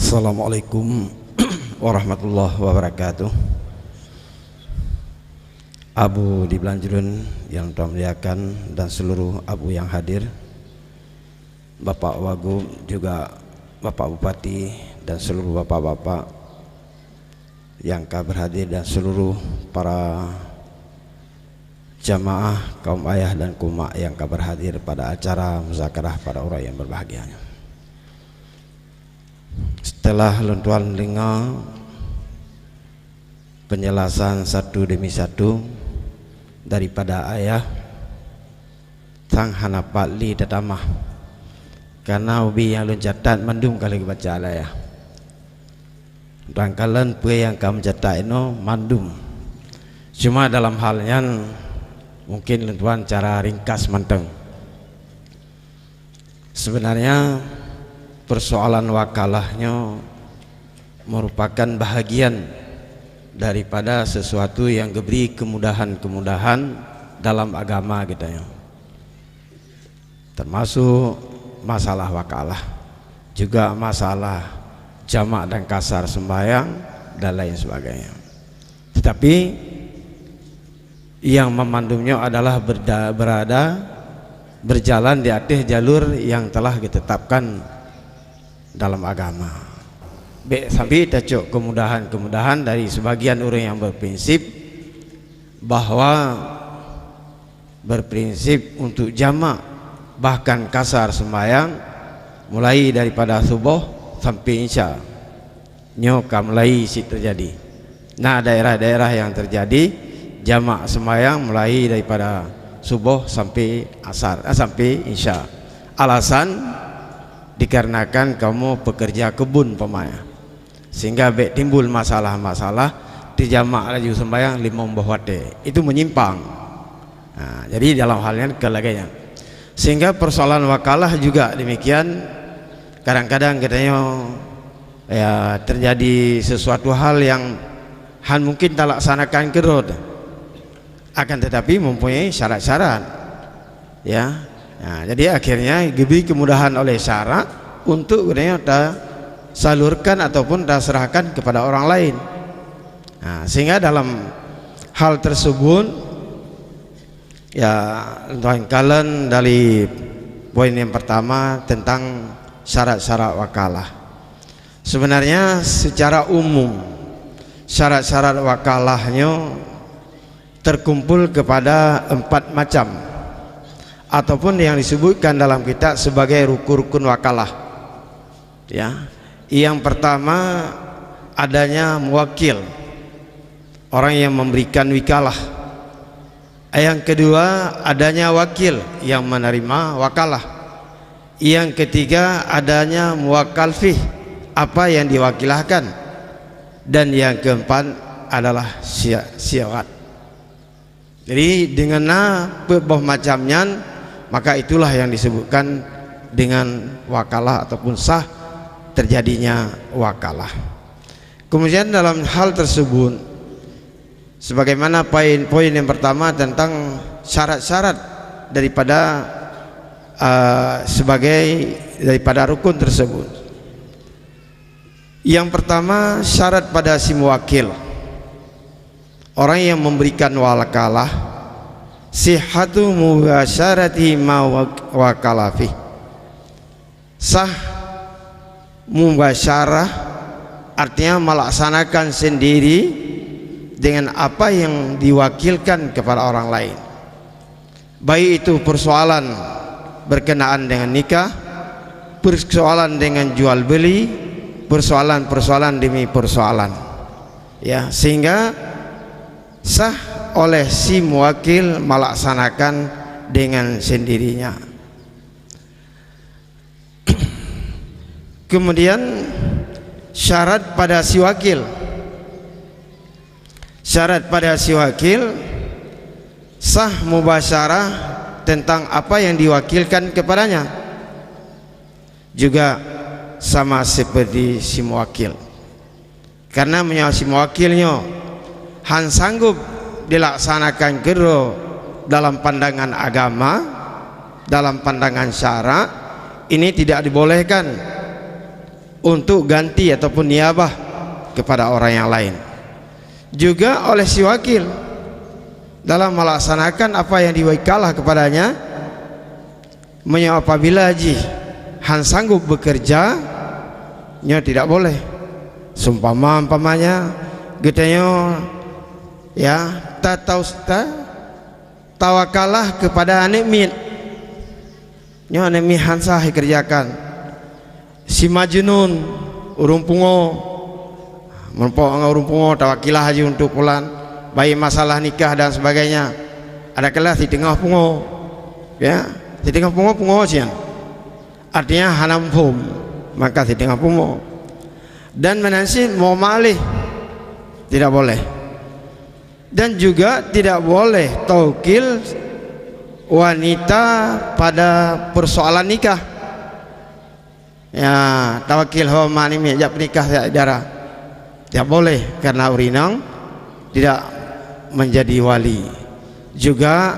Assalamualaikum warahmatullahi wabarakatuh. Abu di Belanjurun yang Tuhan muliakan dan seluruh abu yang hadir, Bapak Wagub, juga Bapak Bupati dan seluruh bapak-bapak yang berhadir dan seluruh para jamaah kaum ayah dan kumak yang berhadir pada acara muzakarah pada orang yang berbahagia. Setelah luntuan linga penjelasan satu demi satu daripada ayah sang hanapat li tatamah, karena ubi yang luncatat mandum kali baca ayah rangkalan pue yang kamu catat itu mandum, cuma dalam halnya mungkin luntuan cara ringkas manteng. Sebenarnya persoalan wakalahnya merupakan bahagian daripada sesuatu yang diberi kemudahan-kemudahan dalam agama kita ya. Termasuk masalah wakalah, juga masalah jamak dan kasar sembahyang dan lain sebagainya. Tetapi yang memandumnya adalah berjalan di atas jalur yang telah ditetapkan dalam agama. Sampai tercuk kemudahan-kemudahan dari sebagian orang yang berprinsip bahwa berprinsip untuk jamak bahkan kasar sembahyang mulai daripada subuh sampai isya nyoka mulai si terjadi. Nah, daerah-daerah yang terjadi jamak sembahyang mulai daripada subuh sampai asar sampai isya. Alasan dikarenakan kamu pekerja kebun pemaya, sehingga timbul masalah-masalah di jamak laju sembahyang lima mbahwate itu menyimpang. Nah, jadi dalam halnya kelaganya, sehingga persoalan wakalah juga demikian. Kadang-kadang katanya ya terjadi sesuatu hal yang mungkin tak laksanakan kerod, akan tetapi mempunyai syarat-syarat ya. Nah, jadi akhirnya diberi kemudahan oleh syarat untuk katanya salurkan ataupun serahkan kepada orang lain. Nah, sehingga dalam hal tersebut ya kalian dari poin yang pertama tentang syarat-syarat wakalah. Sebenarnya secara umum syarat-syarat wakalahnya terkumpul kepada 4 macam ataupun yang disebutkan dalam kitab sebagai rukun-rukun wakalah ya. Yang pertama adanya muwakil, orang yang memberikan wikalah. Yang kedua adanya wakil yang menerima wakalah. Yang ketiga adanya muwakal fih, apa yang diwakilahkan. Dan yang keempat adalah syarat. Jadi dengan beberapa macamnya, maka itulah yang disebutkan dengan wakalah ataupun sah terjadinya wakalah. Kemudian dalam hal tersebut, sebagaimana poin yang pertama tentang syarat-syarat daripada rukun tersebut. Yang pertama syarat pada si muwakil, orang yang memberikan wakalah, sihhatu mubasyarati ma wakala fi, sah mubasyarah, artinya melaksanakan sendiri dengan apa yang diwakilkan kepada orang lain, baik itu persoalan berkenaan dengan nikah, persoalan dengan jual beli, persoalan demi persoalan ya, sehingga sah oleh si muwakil melaksanakan dengan sendirinya. Kemudian syarat pada si wakil, sah mubasyarah tentang apa yang diwakilkan kepadanya, juga sama seperti si muwakil, karena si muwakilnya sanggup dilaksanakan kero dalam pandangan agama, dalam pandangan syara, ini tidak dibolehkan untuk ganti ataupun niabah kepada orang yang lain. Juga oleh si wakil dalam melaksanakan apa yang diwakalah kepadanya, apabila haji han sanggup bekerja, nya tidak boleh. Umpamanya getanya ya tawakalah kepada anek mit, nya anek mit han sah kerjakan. Si majnun urung pungo, urung pungo tawakilah haji untuk pulan, baik masalah nikah dan sebagainya. Ada kelas di tengah pungo, ya di tengah pungo sian, artinya hanam hum, maka di tengah pungo. Dan menansi mau malih tidak boleh. Dan juga tidak boleh taukil wanita pada persoalan nikah. Ya, tawakil homa ini jak nikah saudara. Tidak boleh karena urinang tidak menjadi wali. Juga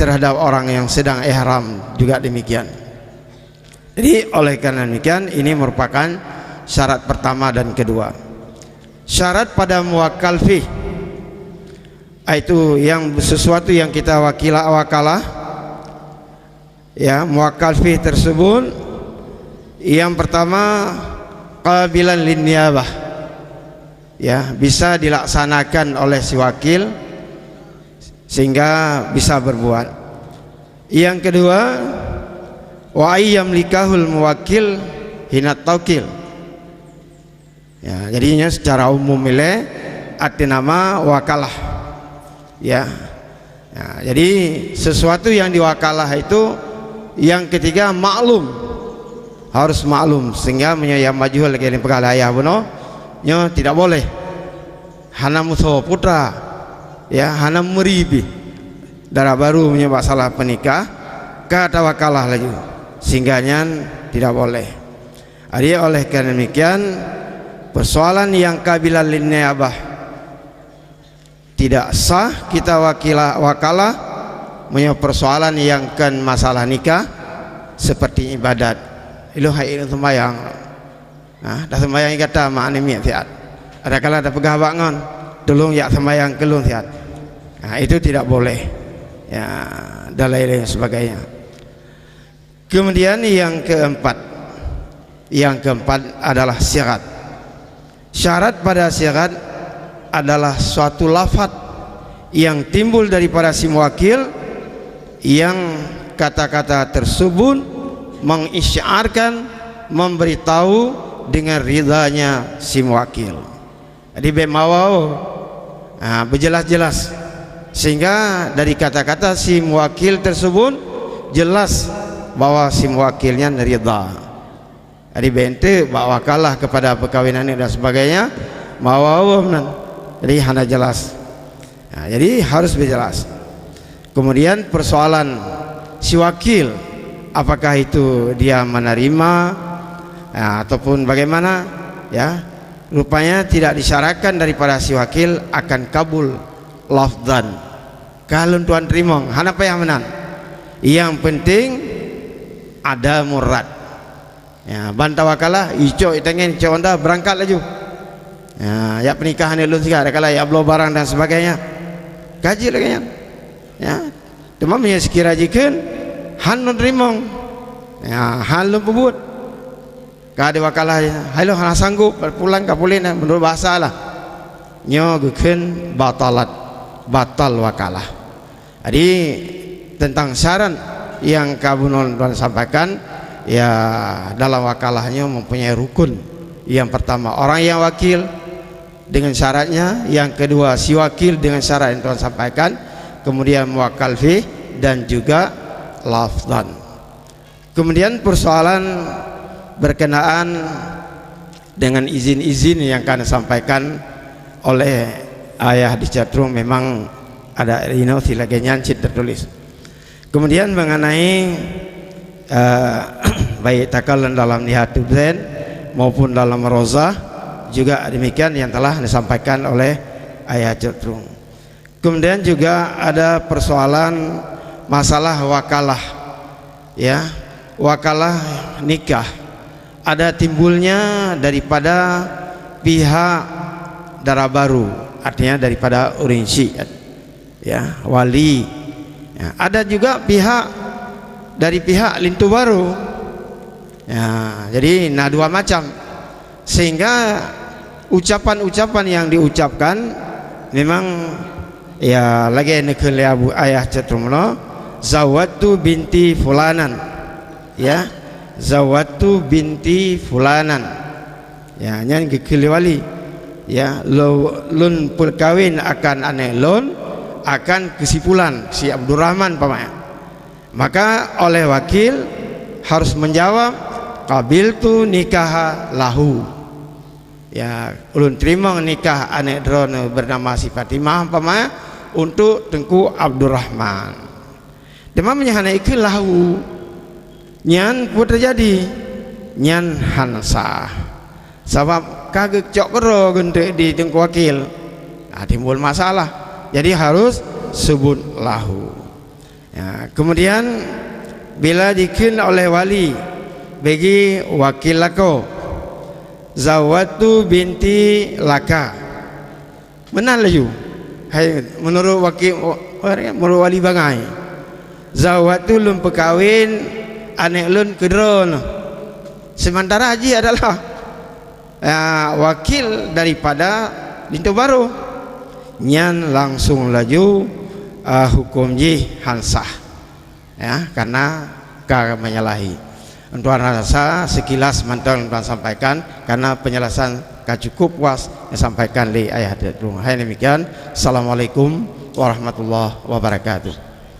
terhadap orang yang sedang ihram juga demikian. Jadi oleh karena demikian ini merupakan syarat pertama dan kedua. Syarat pada muwakkal fi, itu yang sesuatu yang kita wakalah, ya muwakkal fi tersebut, yang pertama qabilan lin niyabah, ya bisa dilaksanakan oleh si wakil sehingga bisa berbuat. Yang kedua wa ayyam likahul muwakil hinat taukil, ya jadinya secara umum ile arti nama wakalah, ya. Jadi sesuatu yang diwakalah itu yang ketiga maklum, harus maklum, sehingga menyayam maju lagi yang pegala ayah buno nya tidak boleh hana muso putra, ya hana meribi darah baru punya masalah penikah kata wakalah lagi, sehingganya tidak boleh. Jadi oleh karena demikian persoalan yang kabilan lin niyabah tidak sah kita wakalah punya persoalan yang kan masalah nikah seperti ibadat. Ilu hai itu sembahyang. Nah, dah sembahyang kata makna mi tiat. Ada kala ada pegah bangun, tolong ya sembahyang kelun tiat. Nah, itu tidak boleh. Ya, dan lain-lain sebagainya. Kemudian yang keempat adalah syarat. Syarat pada syarat adalah suatu lafaz yang timbul daripada si muwakil yang kata-kata tersebut mengisyarkan, memberitahu dengan ridhanya si muwakil. Jadi bemawau berjelas-jelas, sehingga dari kata-kata si muwakil tersebut jelas bahwa si muwakilnya ridha. Jadi bente bawa kalah kepada perkawinan dan sebagainya mawau, jadi hanya jelas. Nah, jadi harus berjelas. Kemudian persoalan si wakil, apakah itu dia menerima ataupun bagaimana, ya rupanya tidak disyaratkan daripada si wakil akan kabul lafzan. Kalau tuan terima hana payah menan, yang penting ada murad, ya bantah wakalah ijo itengen conda berangkat laju, ya pernikahan itu juga ada kala ya blow barang dan sebagainya gaji lagi, ya cuma punya sekira jikan han menerima, ya han lembut kada wakalah halo hana sanggup pulang kapulin menurut bahasa lah nyo guken batal wakalah. Jadi tentang syarat yang kabunol sampaikan, ya dalam wakalahnya mempunyai rukun. Yang pertama orang yang wakil dengan syaratnya, yang kedua si wakil dengan syarat yang Tuhan sampaikan, kemudian muwakkal fi dan juga lafzan. Kemudian persoalan berkenaan dengan izin-izin yang akan disampaikan oleh ayah di chatroom, memang ada silaganya tertulis. Kemudian mengenai baik takalan dalam nihatul zain maupun dalam rozah juga demikian yang telah disampaikan oleh ayah chatroom. Kemudian juga ada persoalan masalah wakalah, ya wakalah nikah ada timbulnya daripada pihak darah baru, artinya daripada Urinsi, ya, wali. Ya, ada juga dari pihak Lintu Baru. Ya, jadi dua macam, sehingga ucapan-ucapan yang diucapkan memang ya lagi nekele abu ayah cetrumno zawatu binti fulanan, ya, zawatu binti fulanan, ya, nyan gekele wali, ya, lun perkawin akan anek lun akan kesimpulan si Abdurrahman pamanya, maka oleh wakil harus menjawab qabiltu nikah lahu, ya, ulun terima nikah anek drone bernama si Fatimah pamanya untuk Tengku Abdurrahman. Demam menyahana ikil lahu nyan pun terjadi nyan hansah sebab kagek cok kero gentek di Tengku wakil, nah, timbul masalah, jadi harus sebut lahu. Ya, kemudian bila dikil oleh wali bagi wakil lako zawatu binti laka, benar laju menurut wakil, menurut wali bangai zawatu lun perkawin anek lun kedron, sementara haji adalah wakil daripada Lintu Baru, nyan langsung laju hukum ji hansah, ya, karena menyalahi. Tuan rasa sekilas mantan tuan sampaikan karena penjelasan cukup puas disampaikan oleh ayah. Hai demikian. Assalamualaikum warahmatullahi wabarakatuh.